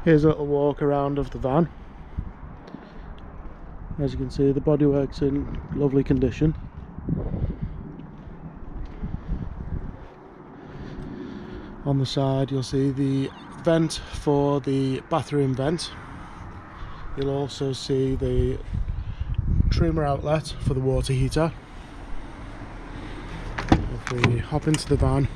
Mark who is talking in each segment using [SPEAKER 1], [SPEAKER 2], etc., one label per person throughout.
[SPEAKER 1] Here's a little walk around of the van. As you can see, the bodywork's in lovely condition. On the side you'll see the vent for the bathroom vent. You'll also see the Truma outlet for the water heater. If we hop into the van.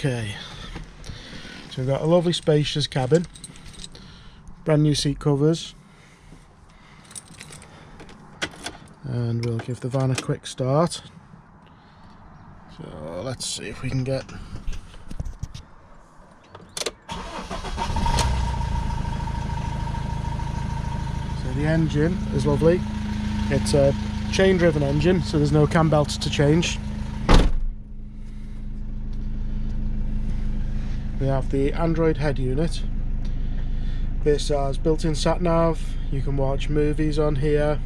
[SPEAKER 1] Okay, so we've got a lovely spacious cabin, brand new seat covers, and we'll give the van a quick start. So let's see if we can get the engine is lovely. It's a chain driven engine, so there's no cam belts to change. We have the Android head unit. This has built-in sat-nav. You can watch movies on here.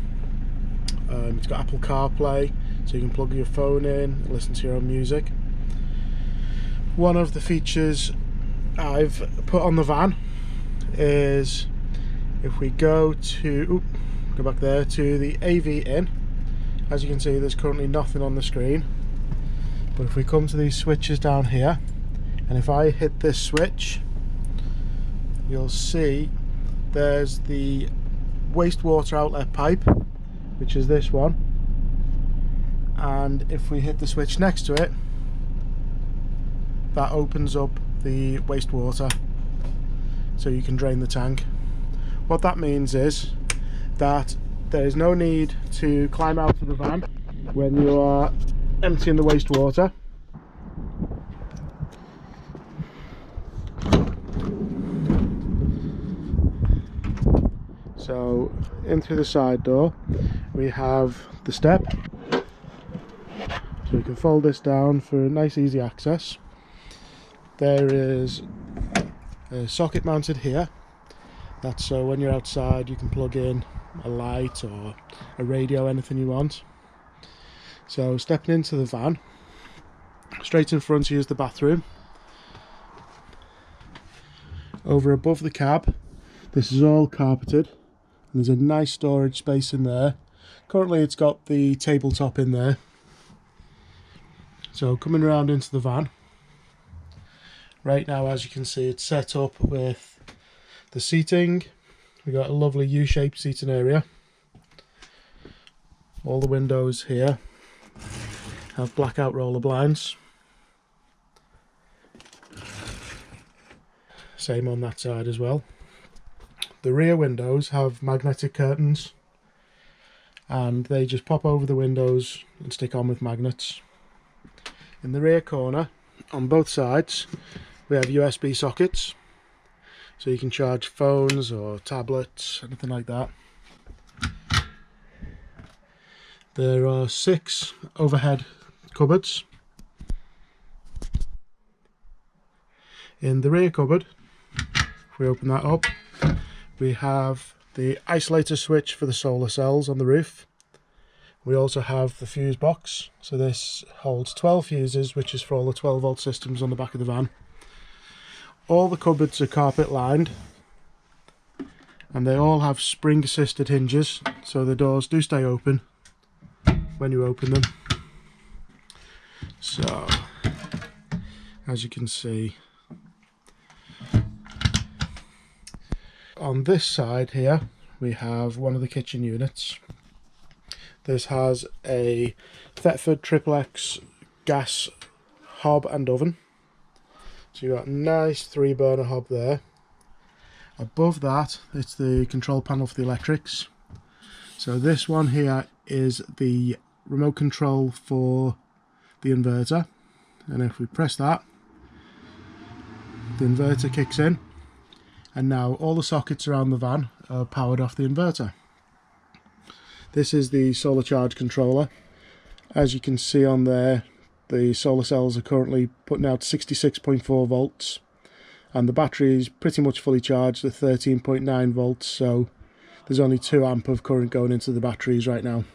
[SPEAKER 1] It's got Apple CarPlay, so you can plug your phone in and listen to your own music. One of the features I've put on the van is if we go back there to the AV in, as you can see there's currently nothing on the screen, but if we come to these switches down here, and if I hit this switch, you'll see there's the wastewater outlet pipe, which is this one, and if we hit the switch next to it, that opens up the wastewater so you can drain the tank. What that means is that there is no need to climb out of the van when you are emptying the wastewater. So in through the side door we have the step, so we can fold this down for nice easy access. There is a socket mounted here, that's so when you're outside you can plug in a light or a radio, anything you want. So stepping into the van, straight in front of you is the bathroom. Over above the cab, this is all carpeted. There's a nice storage space in there. Currently it's got the tabletop in there. So coming around into the van, right now as you can see it's set up with the seating. We've got a lovely U-shaped seating area. All the windows here have blackout roller blinds. Same on that side as well. The rear windows have magnetic curtains, and they just pop over the windows and stick on with magnets. In the rear corner, on both sides, we have USB sockets, so you can charge phones or tablets, anything like that. There are 6 overhead cupboards. In the rear cupboard, if we open that up, we have the isolator switch for the solar cells on the roof. We also have the fuse box, so this holds 12 fuses, which is for all the 12 volt systems on the back of the van. All the cupboards are carpet lined, and they all have spring assisted hinges, so the doors do stay open when you open them. So as you can see, on this side here we have one of the kitchen units. This has a Thetford XXX gas hob and oven. So you've got a nice 3-burner hob there. Above that it's the control panel for the electrics. So this one here is the remote control for the inverter, and if we press that, the inverter kicks in. And now all the sockets around the van are powered off the inverter. This is the solar charge controller. As you can see on there, the solar cells are currently putting out 66.4 volts, and the battery is pretty much fully charged at 13.9 volts, so there's only 2 amp of current going into the batteries right now.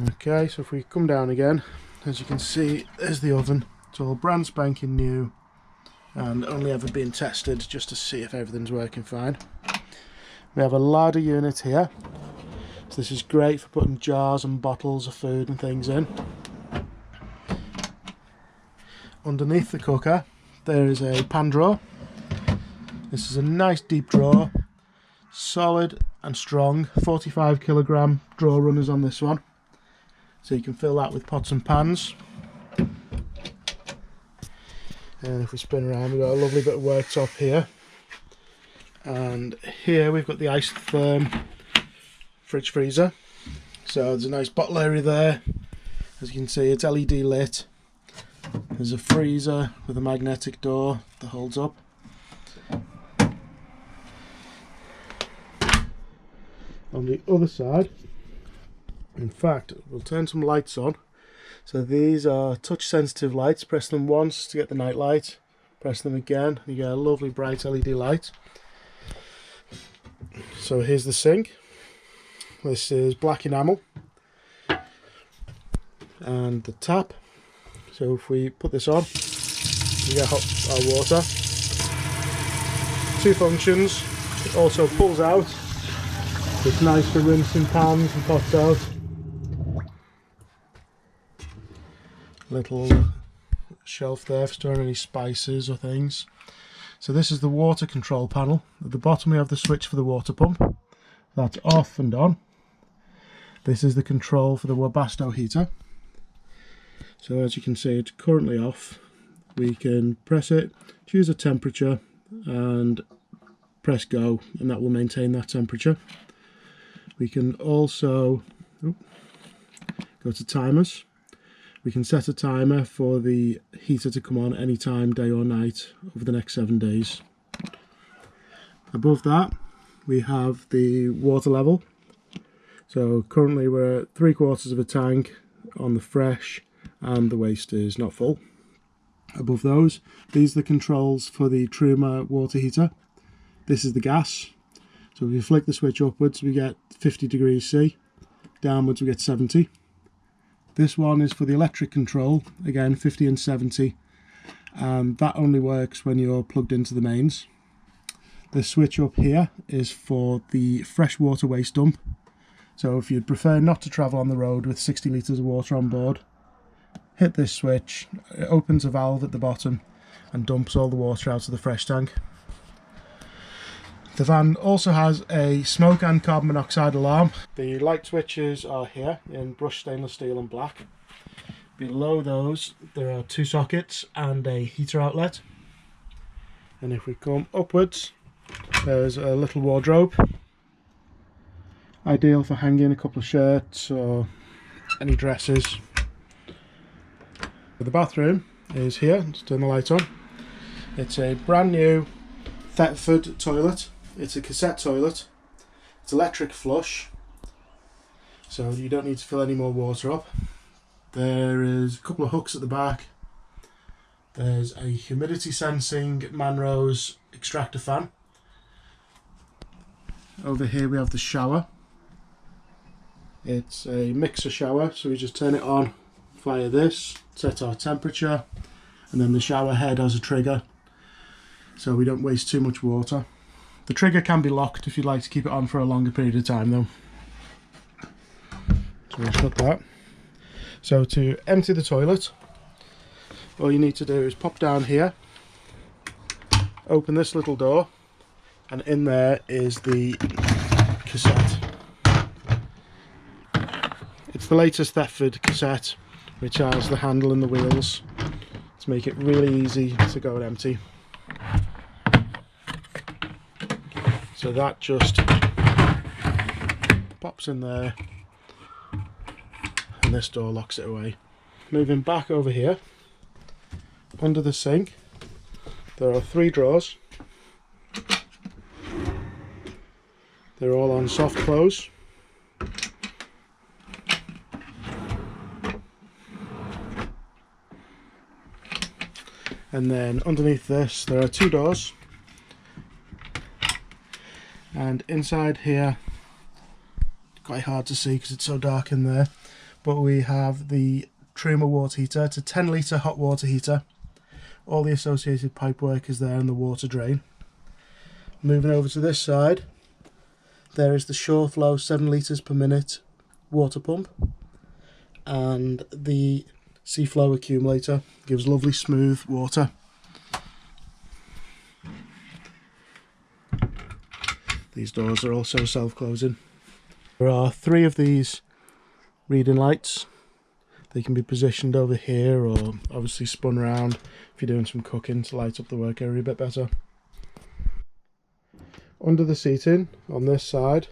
[SPEAKER 1] Okay, so if we come down again, As you can see, there's the oven. It's all brand spanking new and only ever been tested just to see if everything's working fine. We have a larder unit here. So this is great for putting jars and bottles of food and things in. Underneath the cooker there is a pan drawer. This is a nice deep drawer, solid and strong. 45 kilogram drawer runners on this one, so you can fill that with pots and pans. And if we spin around, we've got a lovely bit of worktop here, and here we've got the isotherm fridge freezer. So there's a nice bottle area there. As you can see, it's LED lit. There's a freezer with a magnetic door that holds up. On the other side, in fact, we'll turn some lights on. So these are touch sensitive lights. Press them once to get the night light, press them again, you get a lovely bright LED light. So here's the sink. This is black enamel, and the tap. So if we put this on, we get our water. Two functions. It also pulls out. It's nice for rinsing pans and pots out. Little shelf there for storing any spices or things. So this is the water control panel. At the bottom we have the switch for the water pump. That's off and on. This is the control for the Webasto heater. So as you can see, it's currently off. We can press it, choose a temperature and press go, and that will maintain that temperature. We can also go to timers. We can set a timer for the heater to come on anytime, day or night, over the next 7 days. Above that we have the water level. So currently we're at 3/4 of a tank on the fresh, and the waste is not full. Above those, these are the controls for the Truma water heater. This is the gas. So if you flick the switch upwards, we get 50 degrees C. Downwards we get 70. This one is for the electric control, again 50 and 70. And that only works when you're plugged into the mains. The switch up here is for the freshwater waste dump. So if you'd prefer not to travel on the road with 60 litres of water on board, hit this switch, it opens a valve at the bottom and dumps all the water out of the fresh tank. The van also has a smoke and carbon monoxide alarm. The light switches are here in brushed stainless steel and black. Below those there are 2 sockets and a heater outlet. And if we come upwards, there's a little wardrobe. Ideal for hanging a couple of shirts or any dresses. The bathroom is here. Let's turn the light on. It's a brand new Thetford toilet. It's a cassette toilet. It's electric flush, so you don't need to fill any more water up. There is a couple of hooks at the back. There's a humidity sensing Manrose extractor fan. Over here we have the shower. It's a mixer shower, so we just turn it on via this, set our temperature, and then the shower head has a trigger, so we don't waste too much water. The trigger can be locked if you'd like to keep it on for a longer period of time though. So we'll shut that. So to empty the toilet, all you need to do is pop down here, open this little door, and in there is the cassette. It's the latest Thetford cassette, which has the handle and the wheels to make it really easy to go and empty. So that just pops in there, and this door locks it away. Moving back over here, under the sink, there are 3 drawers. They're all on soft close. And then underneath this there are 2 doors, and inside here, quite hard to see because it's so dark in there, but we have the Truma water heater. It's a 10 litre hot water heater. All the associated pipework is there in the water drain. Moving over to this side, there is the Shore Flow 7 litres per minute water pump, and the Sea Flow accumulator gives lovely smooth water. These doors are also self-closing. There are 3 of these reading lights. They can be positioned over here or obviously spun around if you're doing some cooking to light up the work area a bit better. Under the seating on this side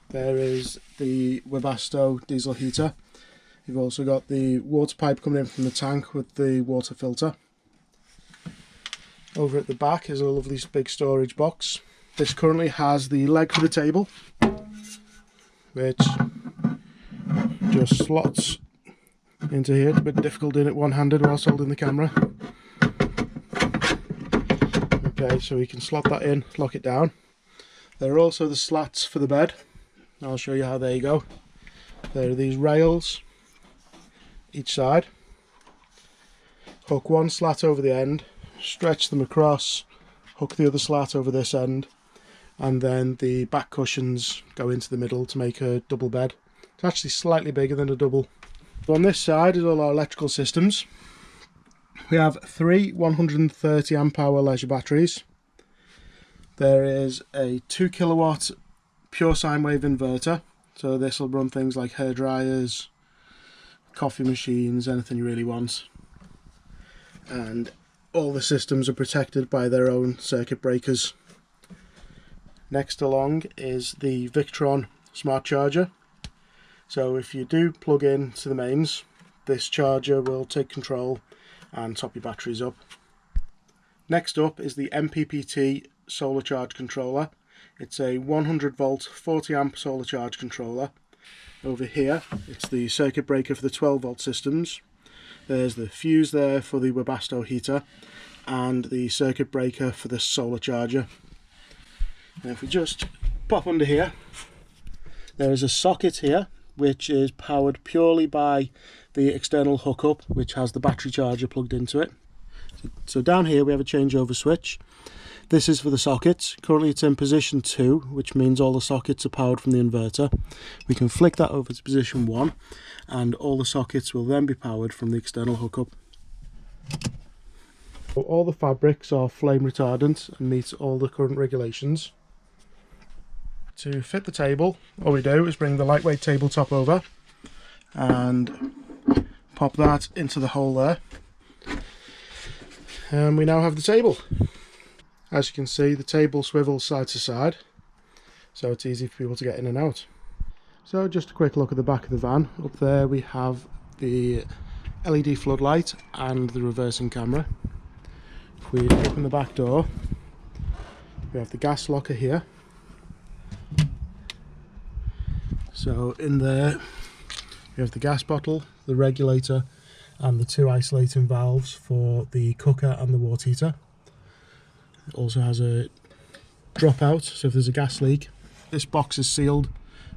[SPEAKER 1] there is the Webasto diesel heater. You've also got the water pipe coming in from the tank with the water filter. Over at the back is a lovely big storage box. This currently has the leg for the table, which just slots into here. It's a bit difficult doing it one-handed whilst holding the camera. Okay, so we can slot that in, lock it down. There are also the slats for the bed. I'll show you how they go. There are these rails each side. Hook one slat over the end, stretch them across, hook the other slat over this end, and then the back cushions go into the middle to make a double bed. It's actually slightly bigger than a double. So on this side is all our electrical systems. We have 3 130 amp hour leisure batteries. There is a 2 kilowatt pure sine wave inverter, so this will run things like hair dryers, coffee machines, anything you really want. And all the systems are protected by their own circuit breakers. Next along is the Victron smart charger. So if you do plug in to the mains, this charger will take control and top your batteries up. Next up is the MPPT solar charge controller. It's a 100 volt 40 amp solar charge controller. Over here it's the circuit breaker for the 12 volt systems. There's the fuse there for the Webasto heater and the circuit breaker for the solar charger. And if we just pop under here, there is a socket here which is powered purely by the external hookup, which has the battery charger plugged into it. So down here we have a changeover switch. This is for the sockets. Currently it's in position 2, which means all the sockets are powered from the inverter. We can flick that over to position 1 and all the sockets will then be powered from the external hookup. All the fabrics are flame retardant and meet all the current regulations. To fit the table, all we do is bring the lightweight tabletop over and pop that into the hole there. And we now have the table. As you can see, the table swivels side to side, so it's easy for people to get in and out. So just a quick look at the back of the van. Up there we have the LED floodlight and the reversing camera. If we open the back door, we have the gas locker here. So in there we have the gas bottle, the regulator and the 2 isolating valves for the cooker and the water heater. It also has a dropout, so if there's a gas leak. This box is sealed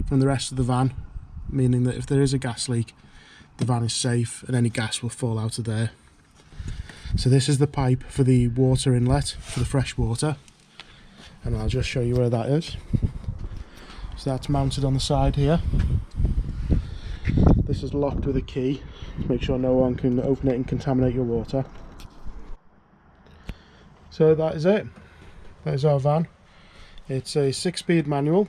[SPEAKER 1] from the rest of the van, meaning that if there is a gas leak, the van is safe and any gas will fall out of there. So this is the pipe for the water inlet for the fresh water, and I'll just show you where that is. So that's mounted on the side here. This is locked with a key to make sure no one can open it and contaminate your water. So that is it. That is our van. It's a 6-speed manual